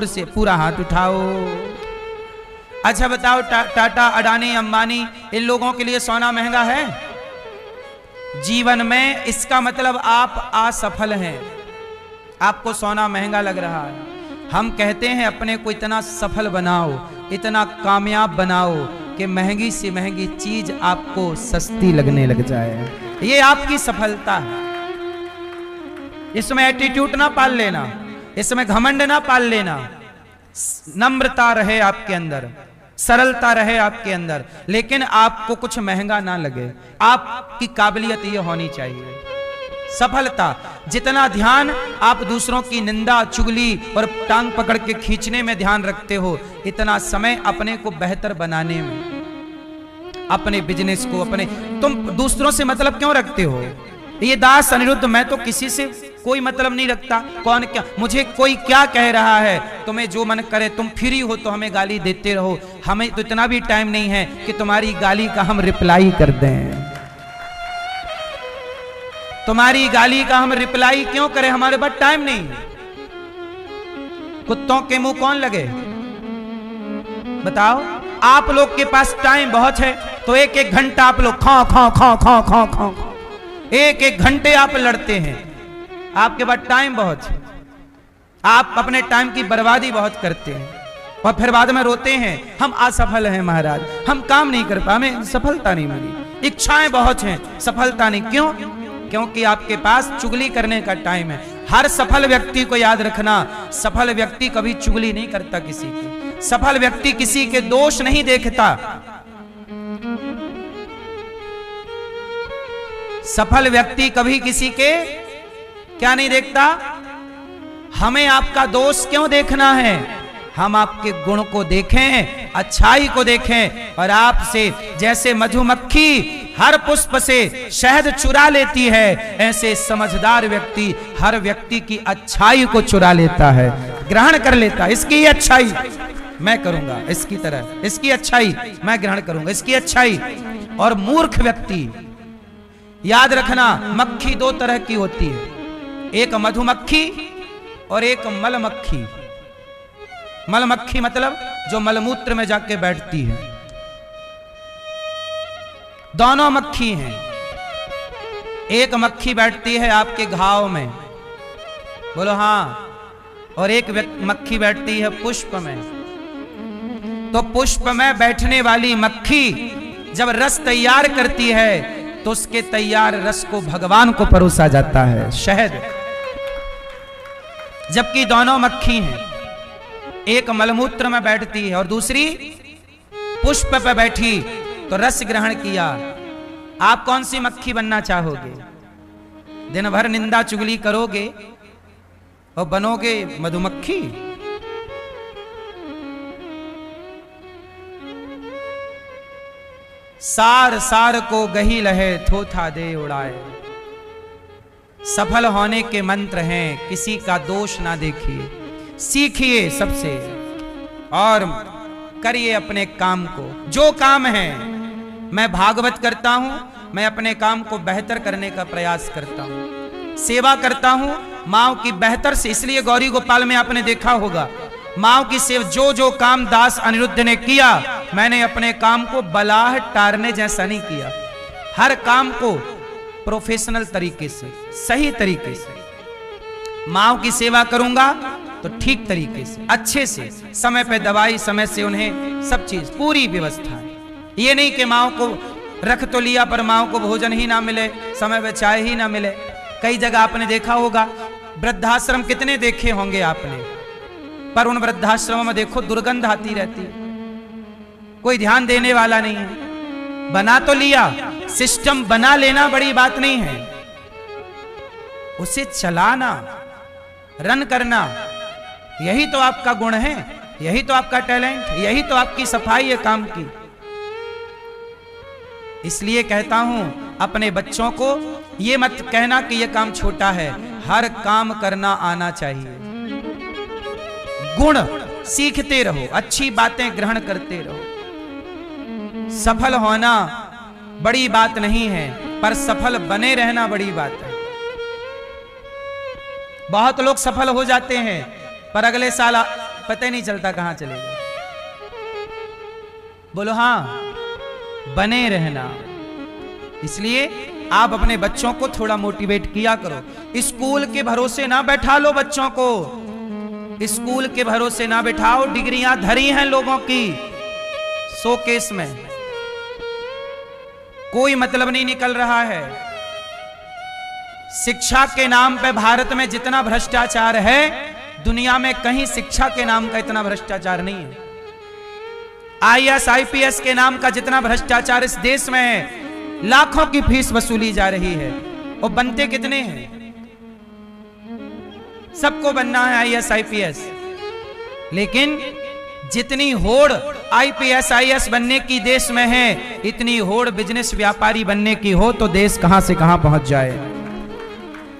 जोर से पूरा हाथ उठाओ। अच्छा बताओ, टाटा, अडानी, अंबानी, इन लोगों के लिए सोना महंगा है? जीवन में इसका मतलब आप असफल हैं, आपको सोना महंगा लग रहा है। हम कहते हैं अपने को इतना सफल बनाओ, इतना कामयाब बनाओ कि महंगी से महंगी चीज आपको सस्ती लगने लग जाए। ये आपकी सफलता है। इसमें एटीट्यूड ना पाल लेना, इसमें घमंड ना पाल लेना। नम्रता रहे आपके अंदर, सरलता रहे आपके अंदर, लेकिन आपको कुछ महंगा ना लगे। आपकी काबिलियत ये होनी चाहिए। सफलता, जितना ध्यान आप दूसरों की निंदा, चुगली और टांग पकड़ के खींचने में ध्यान रखते हो, इतना समय अपने को बेहतर बनाने में, अपने बिजनेस को, अपने, तुम दूसरों से मतलब क्यों रखते हो? ये दास अनिरुद्ध, मैं तो किसी से कोई मतलब नहीं रखता। कौन क्या, मुझे कोई क्या कह रहा है, तुम्हें जो मन करे, तुम फ्री हो तो हमें गाली देते रहो। हमें तो इतना भी टाइम नहीं है कि तुम्हारी गाली का हम रिप्लाई कर दें। तुम्हारी गाली का हम रिप्लाई क्यों करें, हमारे पास टाइम नहीं। कुत्तों के मुंह कौन लगे बताओ? आप लोग के पास टाइम बहुत है तो एक एक घंटा आप लोग खाओ खाओ खाओ खाओ खाओ खाओ, एक एक घंटे आप लड़ते हैं। आपके पास टाइम बहुत है, आप अपने टाइम की बर्बादी बहुत करते हैं और फिर बाद में रोते हैं हम असफल हैं महाराज, हम काम नहीं कर पाए, हमें सफलता नहीं मिली। इच्छाएं बहुत हैं, सफलता नहीं। क्यों? क्योंकि आपके पास चुगली करने का टाइम है। हर सफल व्यक्ति को याद रखना, सफल व्यक्ति कभी चुगली नहीं करता किसी की। सफल व्यक्ति किसी के दोष नहीं देखता। सफल व्यक्ति कभी किसी के क्या नहीं देखता? हमें आपका दोष क्यों देखना है? हम आपके गुण को देखें, अच्छाई को देखें। और आपसे जैसे मधुमक्खी हर पुष्प से शहद चुरा लेती है, ऐसे समझदार व्यक्ति हर व्यक्ति की अच्छाई को चुरा लेता है, ग्रहण कर लेता है। इसकी अच्छाई मैं करूंगा, इसकी तरह इसकी अच्छाई मैं ग्रहण करूंगा, इसकी अच्छाई। और मूर्ख व्यक्ति, याद रखना, मक्खी दो तरह की होती है, एक मधुमक्खी और एक मलमक्खी। मलमक्खी मतलब जो मलमूत्र में जाके बैठती है। दोनों मक्खी हैं। एक मक्खी बैठती है आपके घाव में, बोलो हाँ, और एक मक्खी बैठती है पुष्प में। तो पुष्प में बैठने वाली मक्खी जब रस तैयार करती है तो उसके तैयार रस को भगवान को परोसा जाता है, शहद। जबकि दोनों मक्खी हैं, एक मलमूत्र में बैठती है और दूसरी पुष्प पर बैठी तो रस ग्रहण किया। आप कौन सी मक्खी बनना चाहोगे? दिन भर निंदा चुगली करोगे और बनोगे मधुमक्खी? सार सार को गही लहे, थोथा दे उड़ाए। सफल होने के मंत्र हैं, किसी का दोष ना देखिए, सीखिए सबसे और करिए अपने काम को। जो काम है, मैं भागवत करता हूं, मैं अपने काम को बेहतर करने का प्रयास करता हूं, सेवा करता हूं माओ की बेहतर से। इसलिए गौरी गोपाल में आपने देखा होगा, माओ की सेवा, जो जो काम दास अनिरुद्ध ने किया, मैंने अपने काम को बलाह टारने जैसा नहीं किया। हर काम को प्रोफेशनल तरीके से, सही तरीके से माओ की सेवा करूंगा तो ठीक तरीके से, अच्छे से, समय पे दवाई, समय से उन्हें सब चीज, पूरी व्यवस्था। ये नहीं कि माओ को रख तो लिया पर माओ को भोजन ही ना मिले, समय पे चाय ही ना मिले। कई जगह आपने देखा होगा, वृद्धाश्रम कितने देखे होंगे आपने, पर उन वृद्धाश्रमों में देखो दुर्गंध आती रहती है, कोई ध्यान देने वाला नहीं है। बना तो लिया, सिस्टम बना लेना बड़ी बात नहीं है, उसे चलाना, रन करना, यही तो आपका गुण है, यही तो आपका टैलेंट, यही तो आपकी सफाई है काम की। इसलिए कहता हूं अपने बच्चों को ये मत कहना कि ये काम छोटा है, हर काम करना आना चाहिए। गुण सीखते रहो, अच्छी बातें ग्रहण करते रहो। सफल होना बड़ी बात नहीं है, पर सफल बने रहना बड़ी बात है। बहुत लोग सफल हो जाते हैं पर अगले साल पता ही नहीं चलता कहां चले गए। बोलो हाँ, बने रहना। इसलिए आप अपने बच्चों को थोड़ा मोटिवेट किया करो। स्कूल के भरोसे ना बैठा लो बच्चों को, स्कूल के भरोसे ना बैठाओ। डिग्रियां धरी हैं लोगों की शोकेस में, कोई मतलब नहीं निकल रहा है। शिक्षा के नाम पे भारत में जितना भ्रष्टाचार है, दुनिया में कहीं शिक्षा के नाम का इतना भ्रष्टाचार नहीं है। IAS IPS के नाम का जितना भ्रष्टाचार इस देश में है, लाखों की फीस वसूली जा रही है, और बनते कितने हैं? सबको बनना है IAS IPS, लेकिन जितनी होड़ IPS IAS बनने की देश में है, इतनी होड़ बिजनेस व्यापारी बनने की हो तो देश कहां से कहां पहुंच जाए।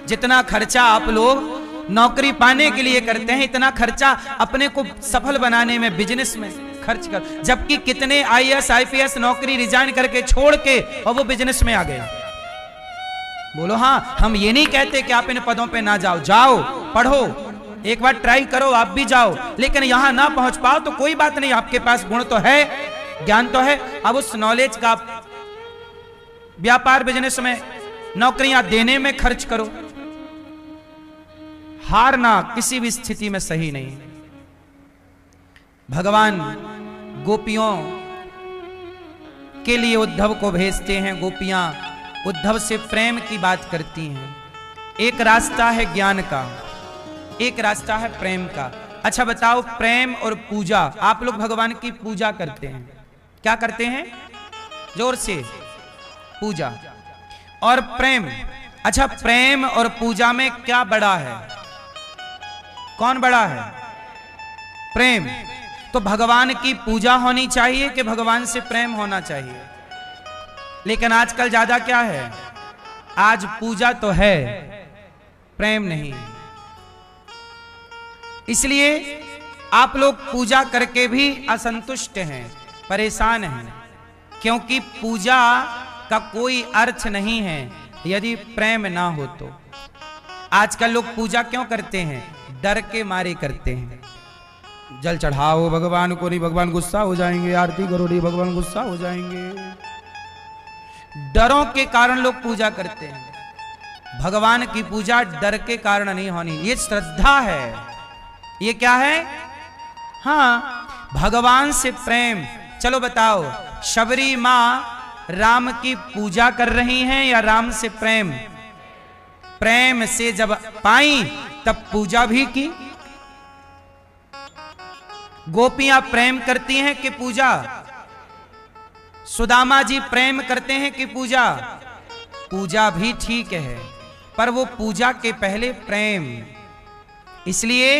जितना खर्चा आप लोग नौकरी पाने के लिए करते हैं, इतना खर्चा अपने को सफल बनाने में, बिजनेस में खर्च कर, जबकि कितने IAS IPS नौकरी रिजाइन करके छोड़ के और वो बिजनेस में आ गए। बोलो हाँ, हम ये नहीं कहते कि आप इन पदों पे ना जाओ, जाओ पढ़ो, एक बार ट्राई करो, आप भी जाओ, लेकिन यहां ना पहुंच पाओ तो कोई बात नहीं, आपके पास गुण तो है, ज्ञान तो है। अब उस नॉलेज का व्यापार बिजनेस में, नौकरियां देने में खर्च करो। हारना किसी भी स्थिति में सही नहीं। भगवान गोपियों के लिए उद्धव को भेजते हैं, गोपियां उद्धव से प्रेम की बात करती हैं। एक रास्ता है ज्ञान का, एक रास्ता है प्रेम का। अच्छा बताओ, प्रेम और पूजा, आप लोग भगवान की पूजा करते हैं, क्या करते हैं? जोर से, पूजा और प्रेम। अच्छा, प्रेम और पूजा में क्या बड़ा है? कौन बड़ा है? प्रेम। तो भगवान की पूजा होनी चाहिए कि भगवान से प्रेम होना चाहिए? लेकिन आजकल ज्यादा क्या है, आज पूजा तो है, प्रेम नहीं। इसलिए आप लोग पूजा करके भी असंतुष्ट हैं, परेशान हैं, क्योंकि पूजा का कोई अर्थ नहीं है यदि प्रेम ना हो तो। आजकल लोग पूजा क्यों करते हैं? डर के मारे करते हैं। जल चढ़ाओ भगवान को, नहीं भगवान गुस्सा हो जाएंगे, आरती करो नहीं भगवान गुस्सा हो जाएंगे। डरों के कारण लोग पूजा करते हैं। भगवान की पूजा डर के कारण नहीं होनी, ये श्रद्धा है। ये क्या है? हाँ, भगवान से प्रेम। चलो बताओ, शबरी मां राम की पूजा कर रही हैं या राम से प्रेम? प्रेम से जब पाई तब पूजा भी की। गोपियां प्रेम करती हैं कि पूजा? सुदामा जी प्रेम करते हैं कि पूजा? पूजा भी ठीक है, पर वो पूजा के पहले प्रेम। इसलिए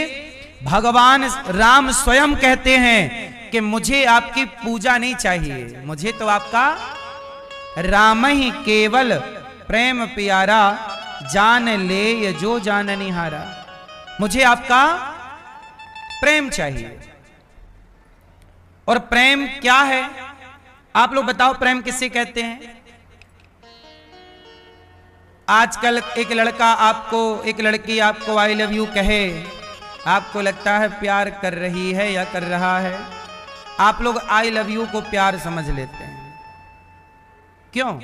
भगवान राम स्वयं कहते हैं कि मुझे आपकी पूजा नहीं चाहिए, मुझे तो आपका राम ही केवल प्रेम प्यारा, जान ले ये जो जान निहारा। मुझे आपका प्रेम चाहिए। और प्रेम क्या है? आप लोग बताओ, प्रेम किसे कहते हैं? आजकल एक लड़का आपको, एक लड़की आपको आई लव यू कहे, आपको लगता है प्यार कर रही है या कर रहा है। आप लोग आई लव यू को प्यार समझ लेते हैं। क्यों?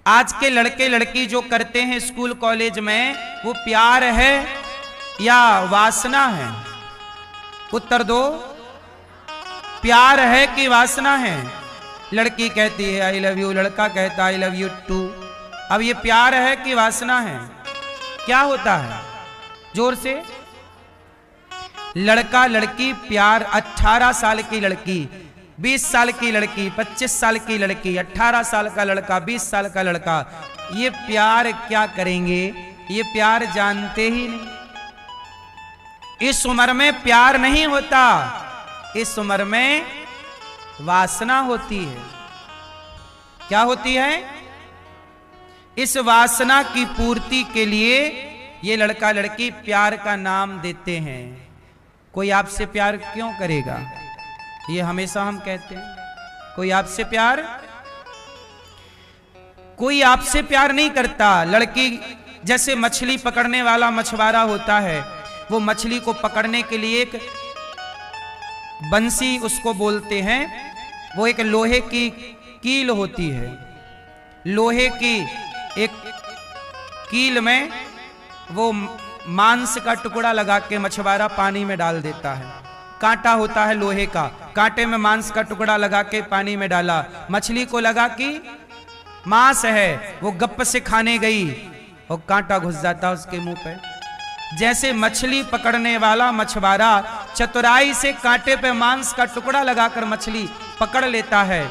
आज के लड़के लड़की जो करते हैं स्कूल कॉलेज में, वो प्यार है या वासना है? उत्तर दो। प्यार है कि वासना है? लड़की कहती है आई लव यू, लड़का कहता है आई लव यू टू। अब ये प्यार है कि वासना है? क्या होता है? जोर से। लड़का लड़की प्यार, 18 साल की लड़की, 20 साल की लड़की, 25 साल की लड़की, 18 साल का लड़का, 20 साल का लड़का, ये प्यार क्या करेंगे? ये प्यार जानते ही नहीं। इस उम्र में प्यार नहीं होता, इस उम्र में वासना होती है। क्या होती है? इस वासना की पूर्ति के लिए ये लड़का लड़की प्यार का नाम देते हैं। कोई आपसे प्यार क्यों करेगा? ये हमेशा हम कहते हैं, कोई आपसे प्यार, कोई आपसे प्यार नहीं करता। लड़की जैसे मछली पकड़ने वाला मछुआरा होता है, वो मछली को पकड़ने के लिए एक बंसी उसको बोलते हैं। वो एक लोहे की कील होती है, लोहे की एक कील में वो मांस का टुकड़ा लगा के मछुआरा पानी में डाल देता है। कांटा होता है लोहे का, कांटे में मांस का टुकड़ा लगा के पानी में डाला, मछली को लगा कि मांस है, वो गप्प से खाने गई और कांटा घुस जाता उसके मुंह पे। जैसे मछली पकड़ने वाला मछुआरा चतुराई से कांटे पे मांस का टुकड़ा लगाकर मछली पकड़ लेता है,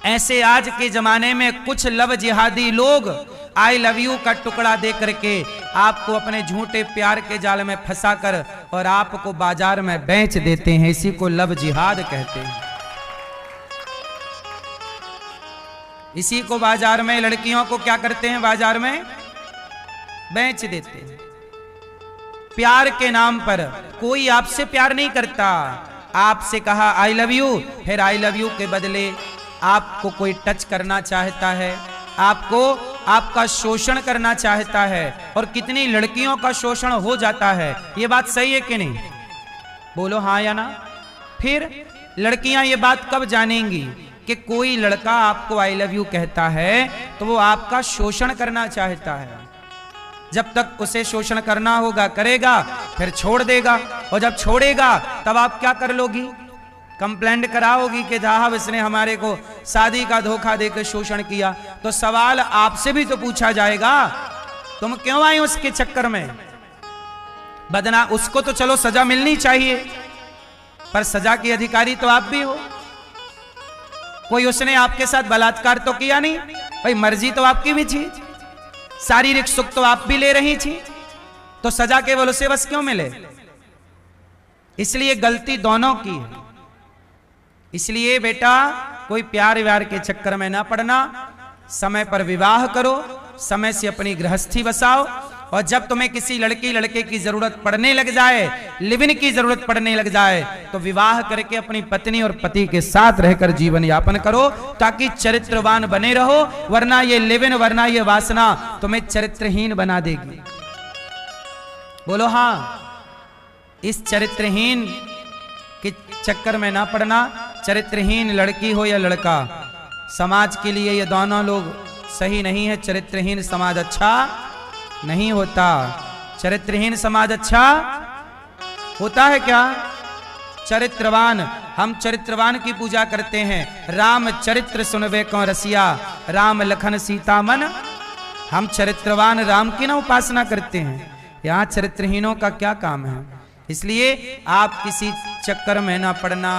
ऐसे आज के जमाने में कुछ लव जिहादी लोग आई लव यू का टुकड़ा दे करके आपको अपने झूठे प्यार के जाल में फंसाकर और आपको बाजार में बेच देते हैं। इसी को लव जिहाद कहते हैं। इसी को बाजार में लड़कियों को क्या करते हैं, बाजार में बेच देते हैं। प्यार के नाम पर कोई आपसे प्यार नहीं करता। आपसे कहा आई लव यू, फिर आई लव यू के बदले आपको कोई टच करना चाहता है, आपको आपका शोषण करना चाहता है। और कितनी लड़कियों का शोषण हो जाता है, ये बात सही है कि नहीं? बोलो हाँ या ना। फिर लड़कियां ये बात कब जानेंगी कि कोई लड़का आपको आई लव यू कहता है तो वो आपका शोषण करना चाहता है। जब तक उसे शोषण करना होगा करेगा, फिर छोड़ देगा, और जब छोड़ेगा तब आप क्या कर लोगी? कंप्लेंट कराओगी कि साहब इसने हमारे को शादी का धोखा देकर शोषण किया। तो सवाल आपसे भी तो पूछा जाएगा, तुम क्यों आई उसके चक्कर में? बदना उसको तो चलो सजा मिलनी चाहिए, पर सजा की अधिकारी तो आप भी हो। कोई उसने आपके साथ बलात्कार तो किया नहीं, भाई मर्जी तो आपकी भी थी, शारीरिक सुख तो आप भी ले रही थी, तो सजा केवल उसे बस क्यों मिले? इसलिए गलती दोनों की है। इसलिए बेटा कोई प्यार व्यार के चक्कर में ना पड़ना, समय पर विवाह करो, समय से अपनी गृहस्थी बसाओ, और जब तुम्हें किसी लड़की लड़के की जरूरत पड़ने लग जाए, लिव-इन की जरूरत पड़ने लग जाए, तो विवाह करके अपनी पत्नी और पति के साथ रहकर जीवन यापन करो, ताकि चरित्रवान बने रहो। वरना ये लिव-इन, वरना ये वासना तुम्हें चरित्रहीन बना देगी। बोलो हाँ। इस चरित्रहीन के चक्कर में ना पड़ना। चरित्रहीन लड़की हो या लड़का, समाज के लिए ये दोनों लोग सही नहीं है। चरित्रहीन समाज अच्छा नहीं होता। चरित्रहीन समाज अच्छा होता है क्या? चरित्रवान। हम चरित्रवान की पूजा करते हैं। राम चरित्र सुनवे को रसिया, राम लखन सीता मन। हम चरित्रवान राम की ना उपासना करते हैं। यहाँ चरित्रहीनों का क्या काम है? इसलिए आप किसी चक्कर में ना पड़ना,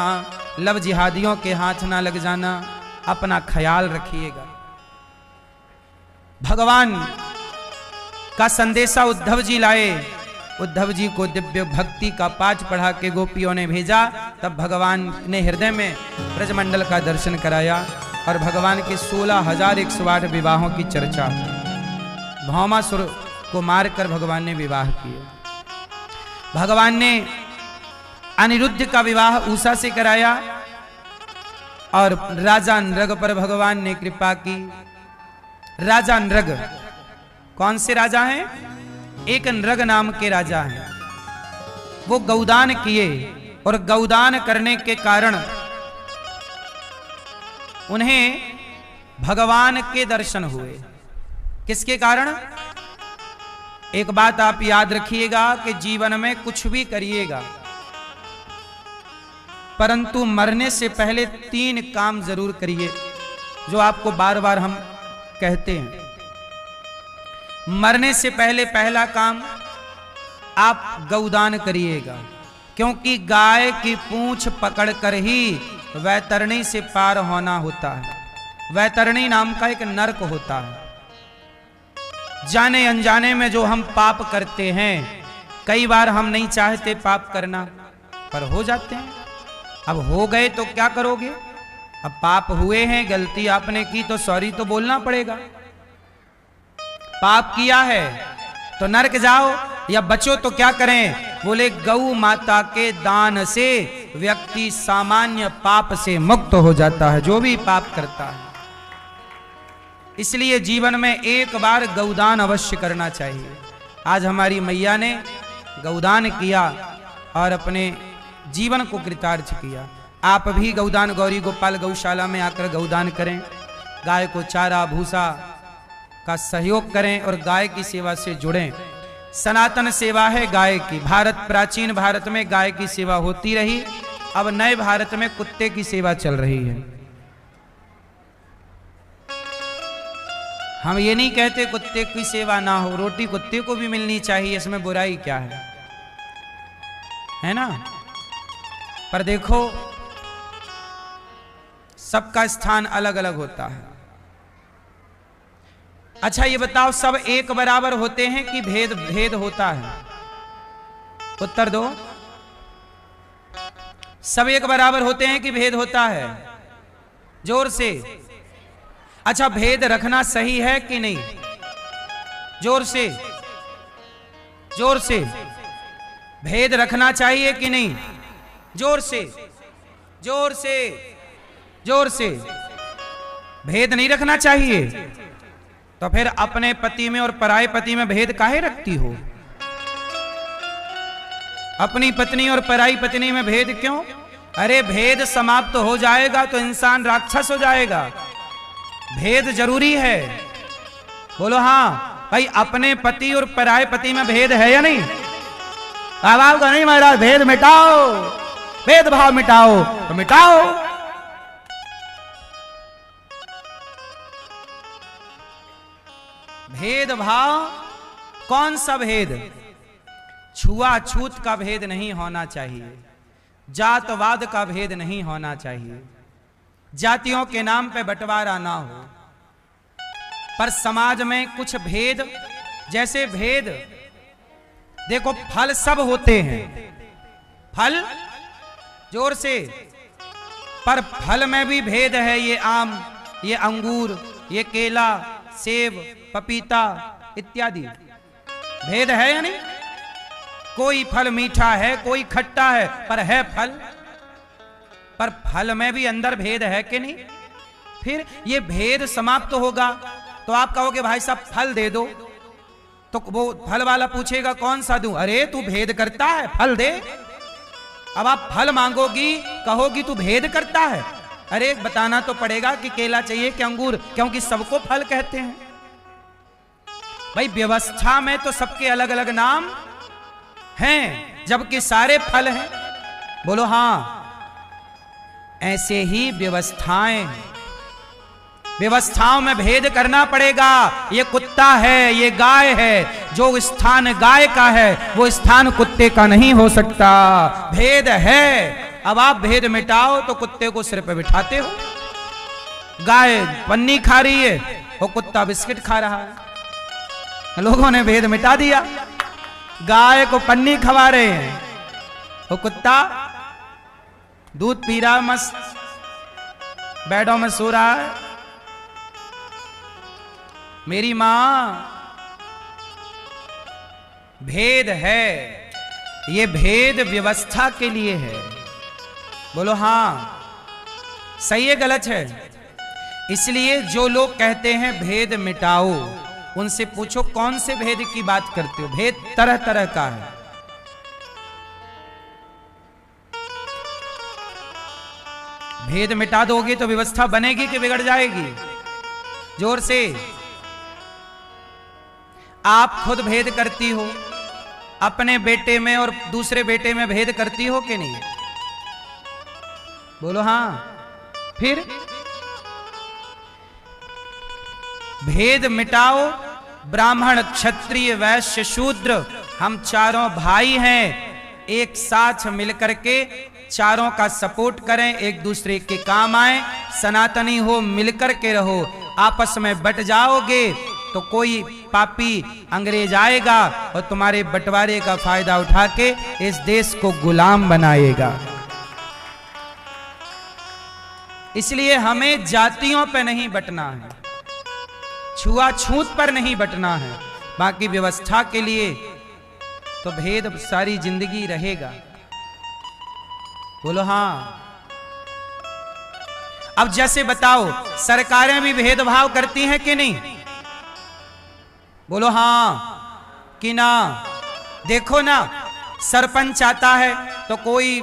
लव जिहादियों के हाथ ना लग जाना, अपना ख्याल रखिएगा। भगवान का संदेशा उद्धव जी लाए। उद्धव जी को दिव्य भक्ति का पाठ पढ़ा के गोपियों ने भेजा। तब भगवान ने हृदय में ब्रजमंडल का दर्शन कराया और भगवान के 16,108 विवाहों की चर्चा। भौमासुर को मारकर भगवान ने विवाह किए। भगवान ने अनिरुद्ध का विवाह उषा से कराया और राजा नृग पर भगवान ने कृपा की। राजा नृग कौन से राजा हैं? एक नृग नाम के राजा हैं। वो गौदान किए और गौदान करने के कारण उन्हें भगवान के दर्शन हुए। किसके कारण? एक बात आप याद रखिएगा कि जीवन में कुछ भी करिएगा, परंतु मरने से पहले 3 काम जरूर करिए, जो आपको बार बार हम कहते हैं। मरने से पहले पहला काम आप गौदान करिएगा, क्योंकि गाय की पूंछ पकड़कर ही वैतरणी से पार होना होता है। वैतरणी नाम का एक नरक होता है। जाने अनजाने में जो हम पाप करते हैं, कई बार हम नहीं चाहते पाप करना, पर हो जाते हैं। अब हो गए तो क्या करोगे? अब पाप हुए हैं, गलती आपने की तो सॉरी तो बोलना पड़ेगा। पाप किया है तो नरक जाओ या बचो तो क्या करें? बोले गौ माता के दान से व्यक्ति सामान्य पाप से मुक्त हो जाता है, जो भी पाप करता है। इसलिए जीवन में एक बार गौदान अवश्य करना चाहिए। आज हमारी मैया ने गौदान किया और अपने जीवन को कृतार्थ किया। आप भी गौदान गौरी गोपाल गौशाला में आकर गौदान करें, गाय को चारा भूसा का सहयोग करें और गाय की सेवा से जुड़ें। सनातन सेवा है गाय की। भारत, प्राचीन भारत में गाय की सेवा होती रही, अब नए भारत में कुत्ते की सेवा चल रही है। हम ये नहीं कहते कुत्ते की सेवा ना हो, रोटी कुत्ते को भी मिलनी चाहिए, इसमें बुराई क्या है ना। पर देखो सबका स्थान अलग अलग होता है। अच्छा ये बताओ, सब एक बराबर होते हैं कि भेद भेद होता है? उत्तर दो। सब एक बराबर होते हैं कि भेद होता है? जोर से। अच्छा भेद रखना सही है कि नहीं? जोर से, जोर से। भेद रखना चाहिए कि नहीं? जोर से, जोर से, जोर से। भेद नहीं रखना चाहिए तो फिर अपने पति में और पराये पति में भेद काहे रखती हो? अपनी पत्नी और पराई पत्नी में भेद क्यों? अरे भेद समाप्त हो जाएगा तो इंसान राक्षस हो जाएगा। भेद जरूरी है। बोलो हाँ भाई, अपने पति और पराये पति में भेद है या नहीं? आवाज का नहीं महाराज, भेद मिटाओ, भेदभाव मिटाओ तो मिटाओ। भेदभाव, कौन सा भेद? छुआछूत का भेद नहीं होना चाहिए, जातवाद का भेद नहीं होना चाहिए, जातियों के नाम पे बंटवारा ना हो। पर समाज में कुछ भेद, जैसे भेद देखो, फल सब होते हैं, फल, जोर से, पर फल में भी भेद है। ये आम, ये अंगूर, ये केला, सेब, पपीता इत्यादि, भेद है या नहीं? कोई फल मीठा है, कोई खट्टा है, पर है फल। पर फल में भी अंदर भेद है कि नहीं? फिर ये भेद समाप्त होगा तो आप कहोगे भाई साहब फल दे दो, तो वो फल वाला पूछेगा कौन सा दूं? अरे तू भेद करता है, फल दे। अब आप फल मांगोगी, कहोगी तू भेद करता है। अरे बताना तो पड़ेगा कि केला चाहिए कि अंगूर, क्योंकि सबको फल कहते हैं। भाई व्यवस्था में तो सबके अलग अलग नाम हैं, जबकि सारे फल हैं। बोलो हाँ। ऐसे ही व्यवस्थाएं, व्यवस्थाओं में भेद करना पड़ेगा। ये कुत्ता है, ये गाय है, जो स्थान गाय का है वो स्थान कुत्ते का नहीं हो सकता। भेद है। अब आप भेद मिटाओ तो कुत्ते को सिर पे बिठाते हो। गाय पन्नी खा रही है, वो कुत्ता बिस्किट खा रहा है। लोगों ने भेद मिटा दिया, गाय को पन्नी खवा रहे हैं, वो कुत्ता दूध पी रहा, मस्त बेडों में सो रहा है। मेरी मां, भेद है, ये भेद व्यवस्था के लिए है। बोलो हाँ, सही है गलत है? इसलिए जो लोग कहते हैं भेद मिटाओ, उनसे पूछो कौन से भेद की बात करते हो? भेद तरह तरह का है। भेद मिटा दोगे तो व्यवस्था बनेगी कि बिगड़ जाएगी? जोर से। आप खुद भेद करती हो, अपने बेटे में और दूसरे बेटे में भेद करती हो कि नहीं? बोलो हाँ। फिर भेद मिटाओ। ब्राह्मण, क्षत्रिय, वैश्य, शूद्र, हम चारों भाई हैं। एक साथ मिलकर के चारों का सपोर्ट करें, एक दूसरे के काम आए। सनातनी हो, मिलकर के रहो। आपस में बट जाओगे तो कोई पापी अंग्रेज आएगा और तुम्हारे बंटवारे का फायदा उठा के इस देश को गुलाम बनाएगा। इसलिए हमें जातियों पर नहीं बटना है, छुआछूत पर नहीं बटना है। बाकी व्यवस्था के लिए तो भेद सारी जिंदगी रहेगा। बोलो हाँ। अब जैसे बताओ, सरकारें भी भेदभाव करती हैं कि नहीं? बोलो हाँ कि ना? देखो ना, सरपंच आता है तो कोई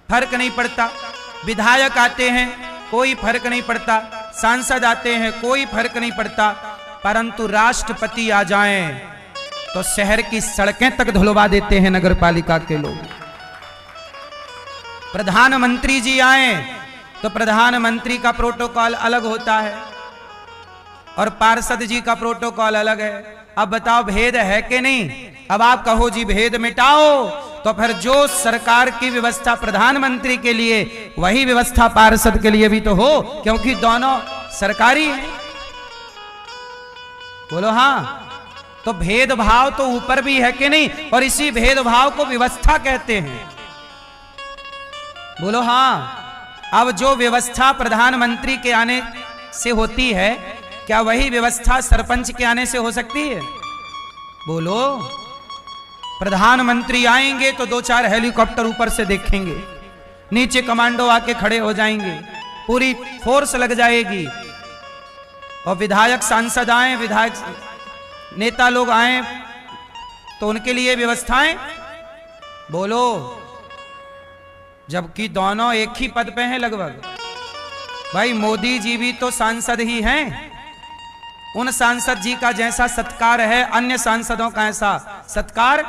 फर्क नहीं पड़ता। विधायक आते हैं, कोई फर्क नहीं पड़ता। सांसद आते हैं, कोई फर्क नहीं पड़ता। परंतु राष्ट्रपति आ जाएं तो शहर की सड़कें तक धुलवा देते हैं नगर पालिका के लोग। प्रधानमंत्री जी आए तो प्रधानमंत्री का प्रोटोकॉल अलग होता है और पार्षद जी का प्रोटोकॉल अलग है। अब बताओ भेद है कि नहीं? अब आप कहो जी भेद मिटाओ, तो फिर जो सरकार की व्यवस्था प्रधानमंत्री के लिए, वही व्यवस्था पार्षद के लिए भी तो हो, क्योंकि दोनों सरकारी हैं। बोलो हाँ। तो भेदभाव तो ऊपर भी है कि नहीं? और इसी भेदभाव को व्यवस्था कहते हैं। बोलो हाँ। अब जो व्यवस्था प्रधानमंत्री के आने से होती है, क्या वही व्यवस्था सरपंच के आने से हो सकती है? बोलो। प्रधानमंत्री आएंगे तो 2-4 हेलीकॉप्टर ऊपर से देखेंगे, नीचे कमांडो आके खड़े हो जाएंगे, पूरी फोर्स लग जाएगी। और विधायक सांसद आए, विधायक नेता लोग आए तो उनके लिए व्यवस्थाएं। बोलो। जबकि दोनों एक ही पद पे हैं लगभग। भाई मोदी जी भी तो सांसद ही हैं। उन सांसद जी का जैसा सत्कार है, अन्य सांसदों का ऐसा सत्कार।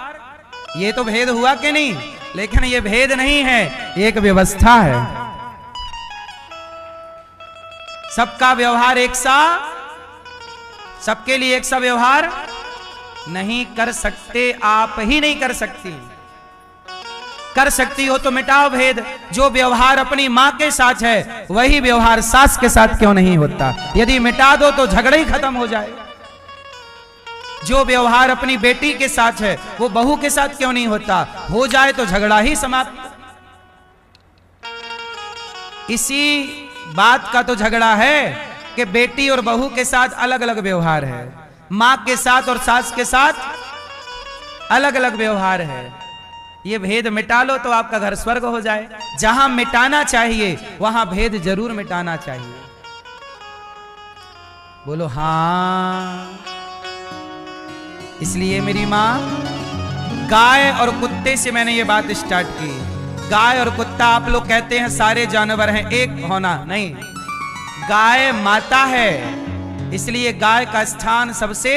ये तो भेद हुआ कि नहीं? लेकिन ये भेद नहीं है, एक व्यवस्था है। सबका व्यवहार एक सा, सबके लिए एक सा व्यवहार नहीं कर सकते। आप ही नहीं कर सकती। कर सकती हो तो मिटाओ भेद। जो व्यवहार अपनी मां के साथ है, वही व्यवहार सास के साथ क्यों नहीं होता? यदि मिटा दो तो झगड़ा ही खत्म हो जाए। जो व्यवहार अपनी बेटी के साथ है, वो बहू के साथ क्यों नहीं होता? हो जाए तो झगड़ा ही समाप्त। इसी बात का तो झगड़ा है कि बेटी और बहू के साथ अलग अलग व्यवहार है, मां के साथ और सास के साथ अलग अलग व्यवहार है। ये भेद मिटा लो तो आपका घर स्वर्ग हो जाए। जहां मिटाना चाहिए वहां भेद जरूर मिटाना चाहिए। बोलो हाँ। इसलिए मेरी मां, गाय और कुत्ते से मैंने ये बात स्टार्ट की। गाय और कुत्ता आप लोग कहते हैं सारे जानवर हैं, एक होना नहीं। गाय माता है, इसलिए गाय का स्थान सबसे।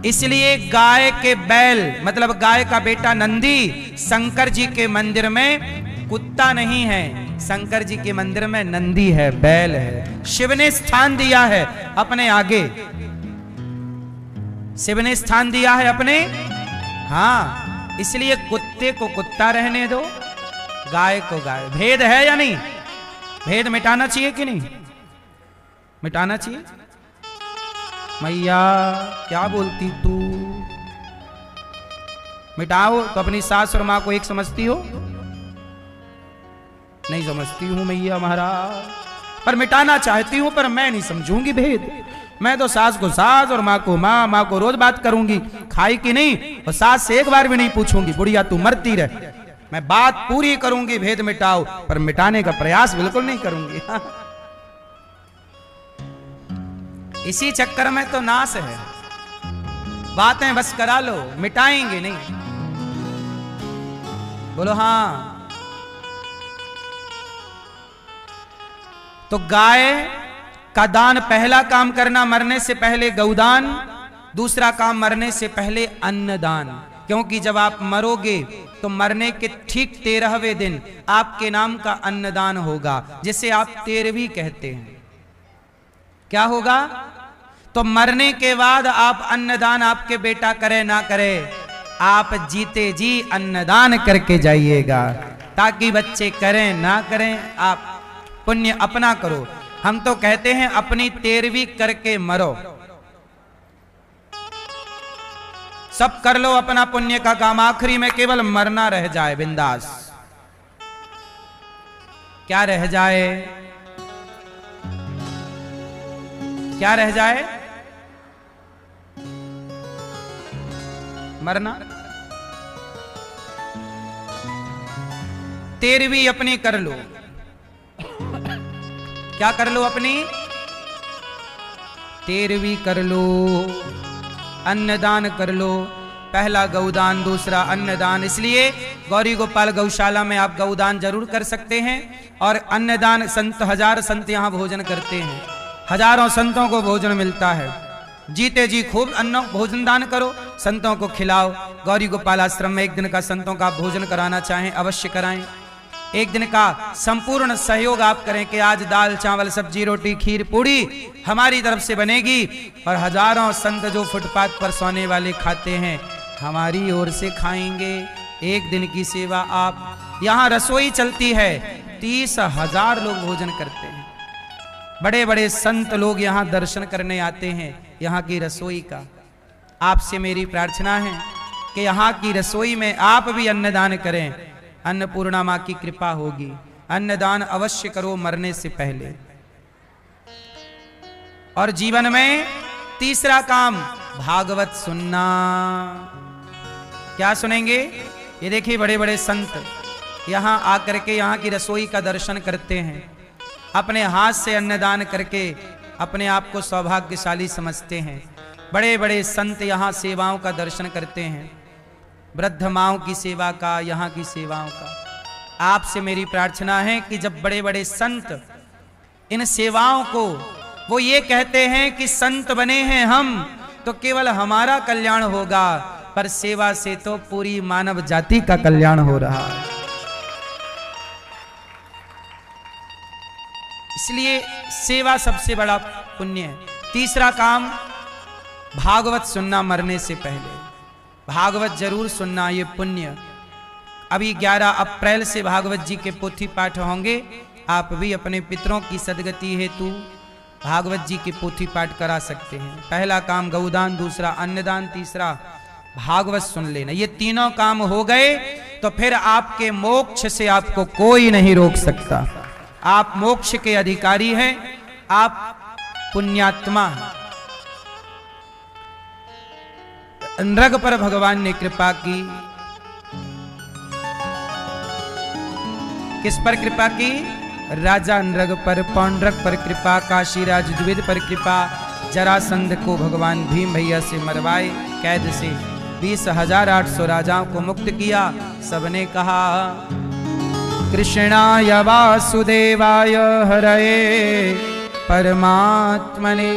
इसलिए गाय के बैल, मतलब गाय का बेटा नंदी, शंकर जी के मंदिर में कुत्ता नहीं है, शंकर जी के मंदिर में नंदी है, बैल है। शिव ने स्थान दिया है अपने आगे, शिव ने स्थान दिया है अपने। हाँ, इसलिए कुत्ते को कुत्ता रहने दो, गाय को गाय। भेद है या नहीं? भेद मिटाना चाहिए कि नहीं? मिटाना चाहिए। मैया क्या बोलती तू? मिटाओ तो अपनी सास और मां को एक समझती हो? नहीं समझती हूं मैया महाराज, पर मिटाना चाहती हूं, पर मैं नहीं समझूंगी भेद। मैं तो सास को सास और मां को मां, मां को रोज बात करूंगी खाई कि नहीं, और सास से एक बार भी नहीं पूछूंगी बुढ़िया तू मरती रह। मैं बात पूरी करूंगी भेद मिटाओ, पर मिटाने का प्रयास बिल्कुल नहीं करूंगी। इसी चक्कर में तो नाश है। बातें बस करा लो, मिटाएंगे नहीं। बोलो हाँ। तो गाय का दान, पहला काम करना मरने से पहले गौदान, दूसरा काम मरने से पहले अन्नदान। क्योंकि जब आप मरोगे तो मरने के ठीक 13वें दिन आपके नाम का अन्नदान होगा, जिसे आप 13वीं कहते हैं। क्या होगा? तो मरने के बाद आप अन्नदान, आपके बेटा करे ना करे, आप जीते जी अन्नदान करके जाइएगा, ताकि बच्चे करें ना करें, आप पुण्य अपना करो। हम तो कहते हैं अपनी 13वीं करके मरो। सब कर लो अपना पुण्य का काम, आखिरी में केवल मरना रह जाए बिंदास। क्या रह जाए? क्या रह जाए? मरना। 13वीं अपनी कर लो। क्या कर लो? अपनी 13वीं कर लो, अन्नदान कर लो। पहला गौदान, दूसरा अन्नदान। इसलिए गौरी गोपाल गौशाला में आप गौदान जरूर कर सकते हैं। और अन्नदान, संत 1000 संत यहाँ भोजन करते हैं, हजारों संतों को भोजन मिलता है। जीते जी खूब अन्न भोजन दान करो, संतों को खिलाओ। गौरी गोपाल आश्रम में एक दिन का संतों का भोजन कराना चाहें अवश्य कराएं। एक दिन का संपूर्ण सहयोग आप करें कि आज दाल चावल सब्जी रोटी खीर पूड़ी हमारी तरफ से बनेगी, और हजारों संत जो फुटपाथ पर सोने वाले खाते हैं हमारी ओर से खाएंगे। एक दिन की सेवा आप, यहाँ रसोई चलती है, 30,000 लोग भोजन करते हैं। बड़े बड़े संत लोग यहाँ दर्शन करने आते हैं यहाँ की रसोई का। आपसे मेरी प्रार्थना है कि यहाँ की रसोई में आप भी अन्नदान करें, अन्नपूर्णा माँ की कृपा होगी। अन्नदान अवश्य करो मरने से पहले। और जीवन में तीसरा काम भागवत सुनना। क्या सुनेंगे? ये देखिए बड़े बड़े संत यहाँ आकर के यहाँ की रसोई का दर्शन करते हैं, अपने हाथ से अन्नदान करके अपने आप को सौभाग्यशाली समझते हैं। बड़े बड़े संत यहाँ सेवाओं का दर्शन करते हैं, वृद्ध माओं की सेवा का, यहाँ की सेवाओं का। आपसे मेरी प्रार्थना है कि जब बड़े बड़े संत इन सेवाओं को, वो ये कहते हैं कि संत बने हैं हम तो केवल हमारा कल्याण होगा, पर सेवा से तो पूरी मानव जाति का कल्याण हो रहा है। इसलिए सेवा सबसे बड़ा पुण्य है। तीसरा काम भागवत सुनना मरने से पहले। भागवत जरूर सुनना, ये पुण्य। अभी 11 अप्रैल से भागवत जी के पोथी पाठ होंगे। आप भी अपने पितरों की सदगति हेतु भागवत जी के पोथी पाठ करा सकते हैं। पहला काम गौदान, दूसरा अन्नदान, तीसरा भागवत सुन लेना। ये तीनों काम हो गए तो फिर आपके मोक्ष से आपको कोई नहीं रोक सकता। आप मोक्ष के अधिकारी हैं, आप पुण्यात्मा हैं। नृग पर भगवान ने कृपा की। किस पर कृपा की? राजा नृग पर, पौंड्रक पर कृपा, काशीराज द्विविद पर कृपा। जरासंध को भगवान भीम भैया से मरवाए, कैद से 20,800 राजाओं को मुक्त किया। सबने कहा कृष्णाय वासुदेवाय हरये परमात्मने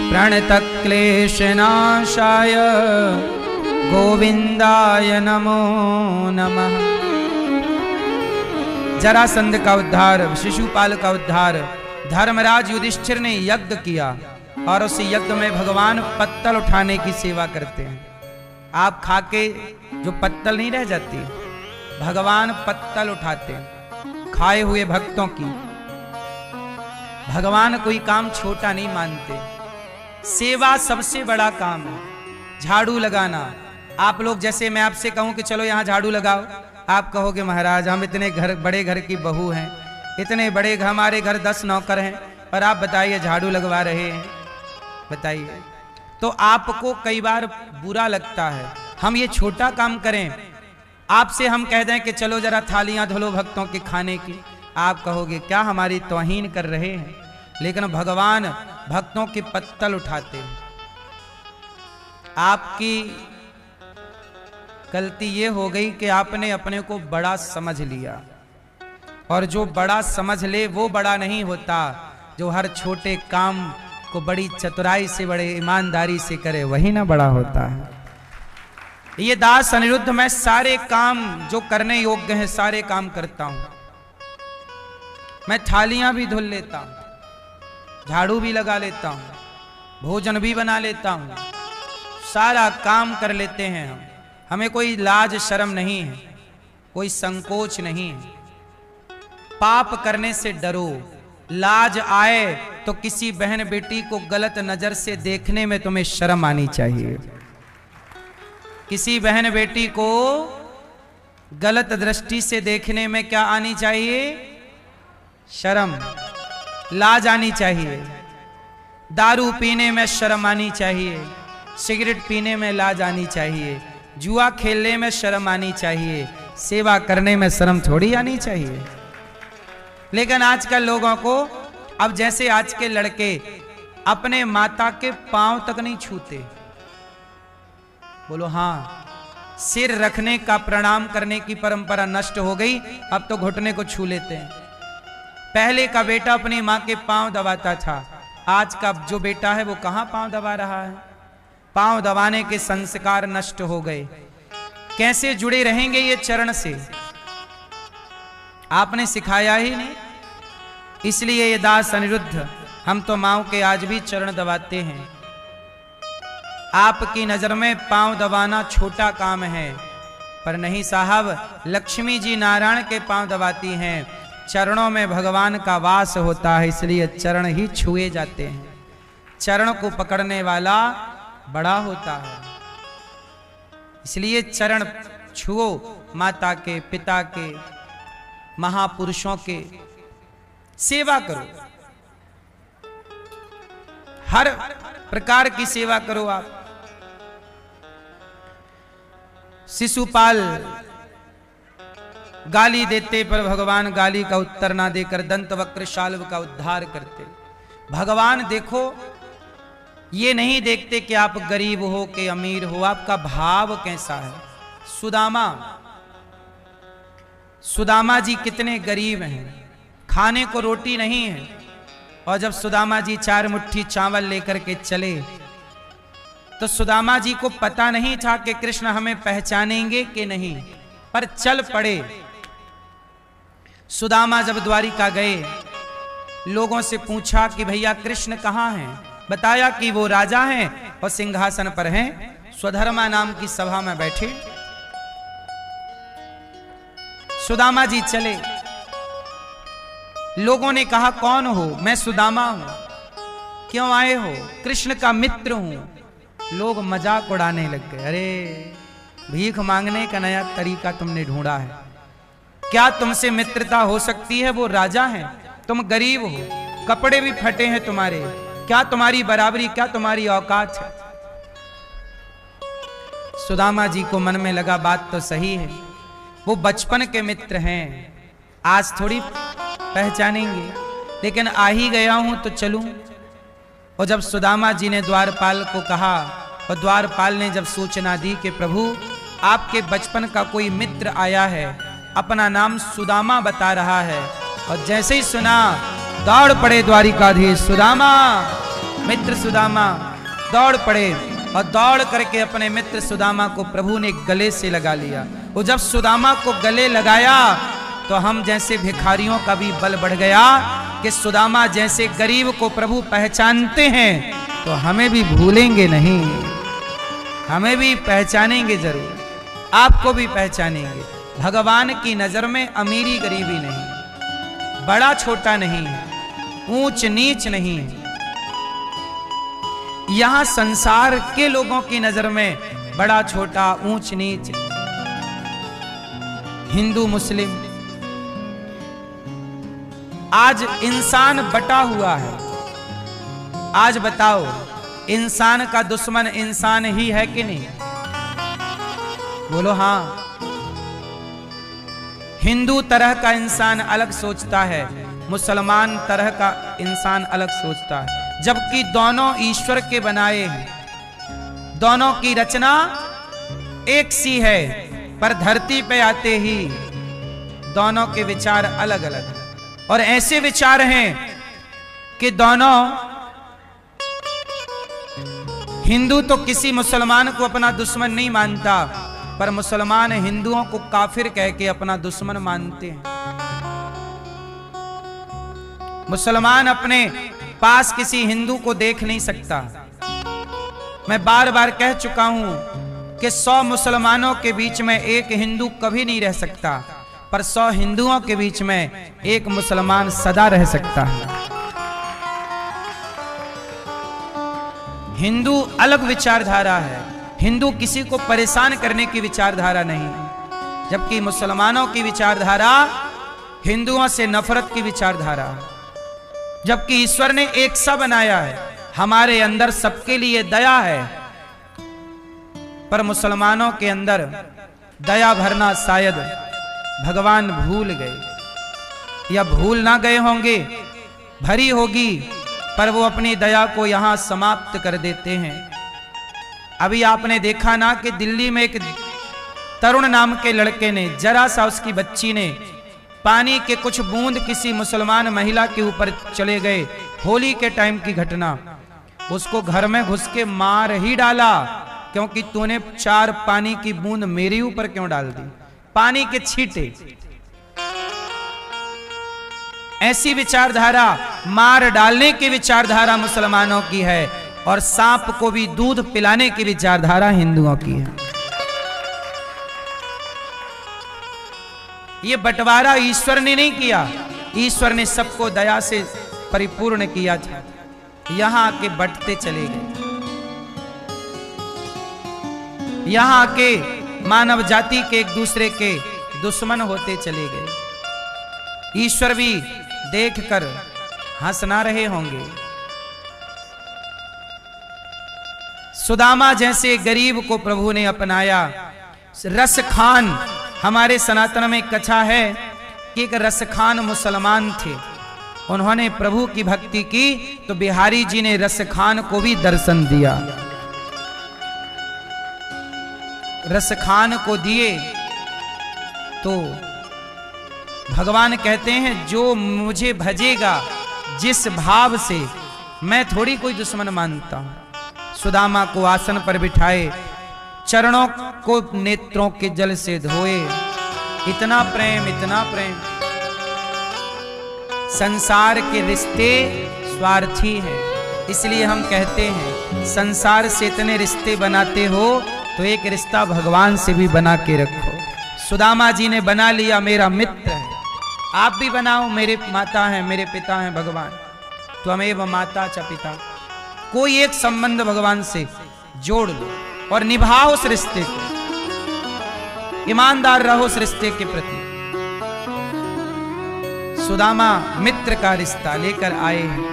प्रणतक्लेशनाशाय गोविंदाय नमो नमः। जरासंध का उद्धार, शिशुपाल का उद्धार। धर्मराज युधिष्ठिर ने यज्ञ किया और उस यज्ञ में भगवान पत्तल उठाने की सेवा करते हैं। आप खाके जो पत्तल नहीं रह जाती, भगवान पत्तल उठाते हैं खाए हुए भक्तों की। भगवान कोई काम छोटा नहीं मानते। सेवा सबसे बड़ा काम है। झाड़ू लगाना, आप लोग जैसे मैं आपसे कहूं कि चलो यहां झाड़ू लगाओ, आप कहोगे महाराज हम इतने बड़े घर की बहू हैं, इतने बड़े हमारे घर 10 नौकर हैं, और आप बताइए झाड़ू लगवा रहे हैं, बताइए। तो आपको कई बार बुरा लगता है हम ये छोटा काम करें। आपसे हम कह दें कि चलो जरा थालियां धो लो भक्तों के खाने की, आप कहोगे क्या हमारी तौहीन कर रहे हैं। लेकिन भगवान भक्तों के पत्तल उठाते हैं। आपकी गलती ये हो गई कि आपने अपने को बड़ा समझ लिया, और जो बड़ा समझ ले वो बड़ा नहीं होता। जो हर छोटे काम को बड़ी चतुराई से, बड़े ईमानदारी से करे, वही ना बड़ा होता है। ये दास अनिरुद्ध, मैं सारे काम जो करने योग्य हैं सारे काम करता हूं। मैं थालियां भी धुल लेता हूं, झाड़ू भी लगा लेता हूं, भोजन भी बना लेता हूं, सारा काम कर लेते हैं हम। हमें कोई लाज शर्म नहीं है, कोई संकोच नहीं है। पाप करने से डरो। लाज आए तो किसी बहन बेटी को गलत नजर से देखने में तुम्हें शर्म आनी चाहिए। किसी बहन बेटी को गलत दृष्टि से देखने में क्या आनी चाहिए? शर्म, लाज आनी चाहिए। दारू पीने में शर्म आनी चाहिए, सिगरेट पीने में लाज आनी चाहिए, जुआ खेलने में शर्म आनी चाहिए, सेवा करने में शर्म थोड़ी आनी चाहिए। लेकिन आजकल लोगों को, अब जैसे आज के लड़के अपने माता के पांव तक नहीं छूते, बोलो हाँ। सिर रखने का, प्रणाम करने की परंपरा नष्ट हो गई, अब तो घुटने को छू लेते हैं। पहले का बेटा अपनी माँ के पांव दबाता था, आज का जो बेटा है वो कहां पांव दबा रहा है। पांव दबाने के संस्कार नष्ट हो गए। कैसे जुड़े रहेंगे ये चरण से, आपने सिखाया ही नहीं। इसलिए ये दास अनिरुद्ध, हम तो माओ के आज भी चरण दबाते हैं। आपकी नजर में पांव दबाना छोटा काम है, पर नहीं साहब, लक्ष्मी जी नारायण के पांव दबाती हैं। चरणों में भगवान का वास होता है, इसलिए चरण ही छुए जाते हैं। चरण को पकड़ने वाला बड़ा होता है, इसलिए चरण छुओ। माता के, पिता के, महापुरुषों के सेवा करो, हर प्रकार की सेवा करो आप। शिशुपाल गाली देते, पर भगवान गाली का उत्तर ना देकर दंतवक्र शाल्व का उद्धार करते। भगवान देखो, ये नहीं देखते कि आप गरीब हो कि अमीर हो, आपका भाव कैसा है। सुदामा जी कितने गरीब हैं, खाने को रोटी नहीं है, और जब सुदामा जी 4 मुट्ठी चावल लेकर के चले तो सुदामा जी को पता नहीं था कि कृष्ण हमें पहचानेंगे कि नहीं, पर चल पड़े। सुदामा जब द्वारिका गए, लोगों से पूछा कि भैया कृष्ण कहाँ हैं, बताया कि वो राजा हैं और सिंहासन पर हैं, स्वधर्मा नाम की सभा में बैठे। सुदामा जी चले, लोगों ने कहा कौन हो, मैं सुदामा हूं, क्यों आए हो, कृष्ण का मित्र हूं। लोग मजाक उड़ाने लग गए, अरे भीख मांगने का नया तरीका तुमने ढूंढा है, क्या तुमसे मित्रता हो सकती है, वो राजा हैं, तुम गरीब हो, कपड़े भी फटे हैं तुम्हारे, क्या तुम्हारी बराबरी, क्या तुम्हारी औकात है। सुदामा जी को मन में लगा बात तो सही है, वो बचपन के मित्र हैं, आज थोड़ी पहचानेंगे, लेकिन आ ही गया हूं तो चलूं। और जब सुदामा जी ने द्वारपाल को कहा, और द्वारपाल ने जब सूचना दी कि प्रभु आपके बचपन का कोई मित्र आया है, अपना नाम सुदामा बता रहा है, और जैसे ही सुना दौड़ पड़े द्वारिकाधीश, सुदामा, मित्र सुदामा, दौड़ पड़े और दौड़ करके अपने मित्र सुदामा को प्रभु ने गले से लगा लिया। और जब सुदामा को गले लगाया तो हम जैसे भिखारियों का भी बल बढ़ गया कि सुदामा जैसे गरीब को प्रभु पहचानते हैं तो हमें भी भूलेंगे नहीं, हमें भी पहचानेंगे जरूर, आपको भी पहचानेंगे। भगवान की नजर में अमीरी गरीबी नहीं, बड़ा छोटा नहीं, ऊंच नीच नहीं। यहां संसार के लोगों की नजर में बड़ा छोटा, ऊंच नीच, हिंदू मुस्लिम। आज इंसान बटा हुआ है, आज बताओ इंसान का दुश्मन इंसान ही है कि नहीं, बोलो हाँ। हिंदू तरह का इंसान अलग सोचता है, मुसलमान तरह का इंसान अलग सोचता है, जबकि दोनों ईश्वर के बनाए हैं, दोनों की रचना एक सी है, पर धरती पे आते ही दोनों के विचार अलग अलग हैं। और ऐसे विचार हैं कि दोनों, हिंदू तो किसी मुसलमान को अपना दुश्मन नहीं मानता, पर मुसलमान हिंदुओं को काफिर कह के अपना दुश्मन मानते हैं। मुसलमान अपने पास किसी हिंदू को देख नहीं सकता। मैं बार बार कह चुका हूं कि 100 मुसलमानों के बीच में एक हिंदू कभी नहीं रह सकता, पर 100 हिंदुओं के बीच में एक मुसलमान सदा रह सकता है। हिंदू अलग विचारधारा है, हिंदू किसी को परेशान करने की विचारधारा नहीं, जबकि मुसलमानों की विचारधारा हिंदुओं से नफरत की विचारधारा। जबकि ईश्वर ने एक सा बनाया है, हमारे अंदर सबके लिए दया है, पर मुसलमानों के अंदर दया भरना शायद भगवान भूल गए, या भूल ना गए होंगे, भरी होगी, पर वो अपनी दया को यहां समाप्त कर देते हैं। अभी आपने देखा ना कि दिल्ली में एक तरुण नाम के लड़के ने, जरा सा उसकी बच्ची ने पानी के कुछ बूंद किसी मुसलमान महिला के ऊपर चले गए। होली के टाइम की घटना, उसको घर में घुस के मार ही डाला, क्योंकि तूने 4 पानी की बूंद मेरे ऊपर क्यों डाल दी, पानी के छींटे। ऐसी विचारधारा, मार डालने की विचारधारा मुसलमानों की है, और सांप को भी दूध पिलाने की विचारधारा हिंदुओं की है। ये बंटवारा ईश्वर ने नहीं किया, ईश्वर ने सबको दया से परिपूर्ण किया था। यहां आके बंटते चले गए, यहां आके मानव जाति के एक दूसरे के दुश्मन होते चले गए। ईश्वर भी देखकर हंस ना रहे होंगे। सुदामा जैसे गरीब को प्रभु ने अपनाया। रस खान, हमारे सनातन में कथा है कि एक रस खान मुसलमान थे, उन्होंने प्रभु की भक्ति की तो बिहारी जी ने रस खान को भी दर्शन दिया। रस खान को दिए तो भगवान कहते हैं जो मुझे भजेगा जिस भाव से, मैं थोड़ी कोई दुश्मन मानता हूं। सुदामा को आसन पर बिठाए, चरणों को नेत्रों के जल से धोए। इतना प्रेम, इतना प्रेम। संसार के रिश्ते स्वार्थी हैं, इसलिए हम कहते हैं संसार से इतने रिश्ते बनाते हो तो एक रिश्ता भगवान से भी बना के रखो। सुदामा जी ने बना लिया, मेरा मित्र है। आप भी बनाओ, मेरे माता हैं, मेरे पिता हैं भगवान। त्वमेव माता च पिता। कोई एक संबंध भगवान से जोड़ लो और निभाओ उस रिश्ते को, ईमानदार रहो उस रिश्ते के प्रति। सुदामा मित्र का रिश्ता लेकर आए हैं।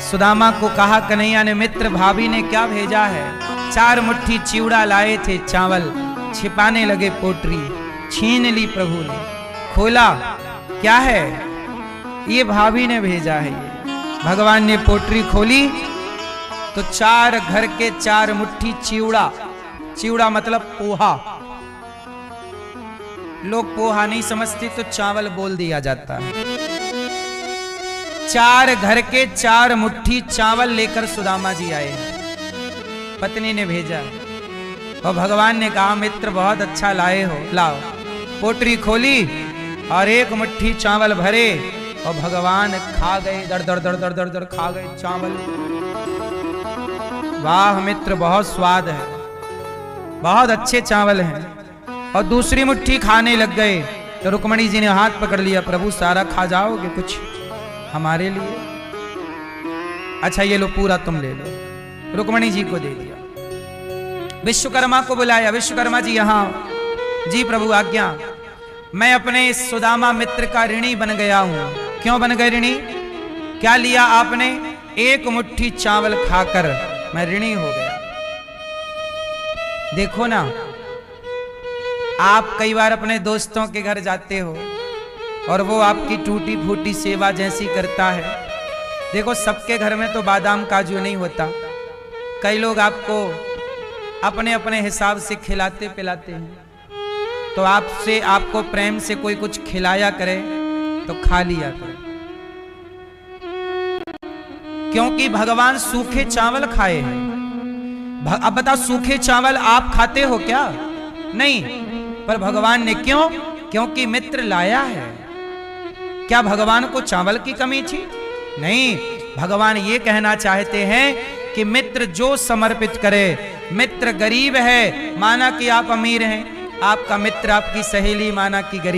सुदामा को कहा कन्हैया ने, मित्र भाभी ने क्या भेजा है? 4 मुट्ठी चिवड़ा लाए थे, चावल छिपाने लगे पोटरी, छीन ली प्रभु ने। खोला, क्या है? ये भाभी ने भेजा है। ये भगवान ने पोटरी खोली तो 4 घर के 4 मुट्ठी चिवड़ा। चिवड़ा मतलब पोहा। लोग पोहा नहीं समझते तो चावल बोल दिया जाता है। 4 घर के 4 मुट्ठी चावल लेकर सुदामा जी आए हैं। पत्नी ने भेजा और भगवान ने कहा, मित्र बहुत अच्छा लाए हो, लाओ। पोटरी खोली और 1 मुट्ठी चावल भरे और भगवान खा गए, दर दर दर दर दर दर खा गए चावल। वाह मित्र, बहुत स्वाद है, बहुत अच्छे चावल हैं। और दूसरी मुट्ठी खाने लग गए तो रुक्मणी जी ने हाथ पकड़ लिया, प्रभु सारा खा जाओगे, कुछ हमारे लिए? अच्छा ये लो, पूरा तुम ले लो। रुक्मणी जी को दे दिया। विश्वकर्मा को बुलाया, विश्वकर्मा जी यहाँ। जी प्रभु आज्ञा। मैं अपने सुदामा मित्र का ऋणी बन गया हूं। क्यों बन गए ऋणी? क्या लिया आपने? 1 मुट्ठी चावल खाकर मैं ऋणी हो गया। देखो ना, आप कई बार अपने दोस्तों के घर जाते हो और वो आपकी टूटी फूटी सेवा जैसी करता है। देखो सबके घर में तो बादाम काजू नहीं होता। कई लोग आपको अपने अपने हिसाब से खिलाते पिलाते हैं, तो आपसे, आपको प्रेम से कोई कुछ खिलाया करे तो खा लिया करे, क्योंकि भगवान सूखे चावल खाए हैं। अब बताओ, सूखे चावल आप खाते हो क्या? नहीं, पर भगवान ने क्यों? क्योंकि मित्र लाया है। क्या भगवान को चावल की कमी थी? नहीं, भगवान ये कहना चाहते हैं कि मित्र जो समर्पित करे। मित्र गरीब है, माना कि आप अमीर हैं, आपका मित्र आपकी सहेली माना कि गरीब